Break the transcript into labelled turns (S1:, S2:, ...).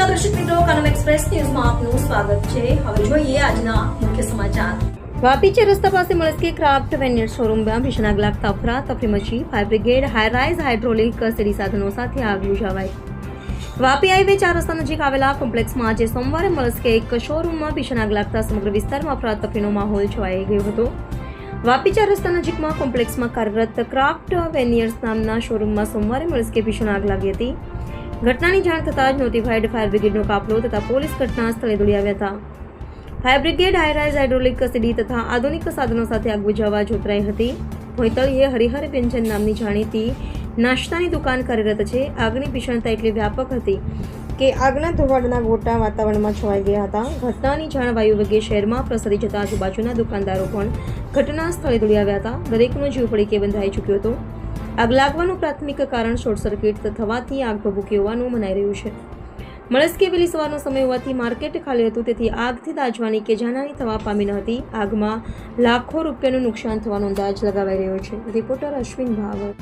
S1: નમસ્કાર દર્શક મિત્રો, કનમ એક્સપ્રેસ ન્યૂઝમાં આપનું સ્વાગત છે। હવે જોઈએ આજના મુખ્ય સમાચાર। વાપી ચાર રસ્તા પાસે મળસ્કે ક્રાફ્ટ વેનિયર શોરૂમમાં ભીષણ આગ લાગતા અફરાતફરી મચી। ફાયર બ્રિગેડ, હાઈરાઇઝ હાઇડ્રોલિક સીડી સાધનો સાથે આગ બુઝાવાઈ। વાપી હાઈવે ચાર રસ્તા નજીક આવેલા કોમ્પ્લેક્સમાં આજે સોમવારે મળસ્કે એક શોરૂમમાં ભીષણ આગ લાગતા સમગ્ર વિસ્તારમાં અફરાતફરીનો માહોલ છવાઈ ગયો હતો। વાપી ચાર રસ્તા નજીકમાં કોમ્પ્લેક્સમાં કાર્યરત ક્રાફ્ટ વેનિયર્સ નામના શોરૂમમાં સોમવારે મળસ્કે ભીષણ આગ લાગી હતી। ઘટનાની જાણ થતાં જ નોટિફાઈડ ફાયર બ્રિગેડનો કાફલો તથા પોલીસ ઘટના સ્થળે દોડી આવ્યા હતા। ફાયર બ્રિગેડ, હાઈરાઇઝ હાઇડ્રોલિક સીડી તથા આધુનિક સાધનો સાથે આગ બુઝાવવા જોતરાઈ હતી। ભોયતળીએ હરિહર વ્યંજન નામની જાણીતી નાસ્તાની દુકાન કાર્યરત છે। આગની ભીષણતા એટલી વ્યાપક હતી કે આગના ધુમાડાના ગોટા વાતાવરણમાં છવાઈ ગયા હતા। ઘટનાની જાણ વાયુવેગે શહેરમાં પ્રસરી જતા આજુબાજુના દુકાનદારો પણ ઘટના સ્થળે દોડી આવ્યા હતા। દરેકનો જીવ પડીકે બંધાઈ ચૂક્યો હતો। આગ લાગવાનું પ્રાથમિક કારણ શોર્ટ સર્કિટ થવાથી આગ ભભૂકી હોવાનું મનાઈ રહ્યું છે। મળસ્કે વહેલી સવારનો સમય હોવાથી માર્કેટ ખાલી હતું, તેથી આગથી દાઝવાની કે જાનહાની થવા પામી ન હતી। આગમાં લાખો રૂપિયાનું નુકસાન થવાનો અંદાજ લગાવાઈ રહ્યો છે। Reporter Ashwin power.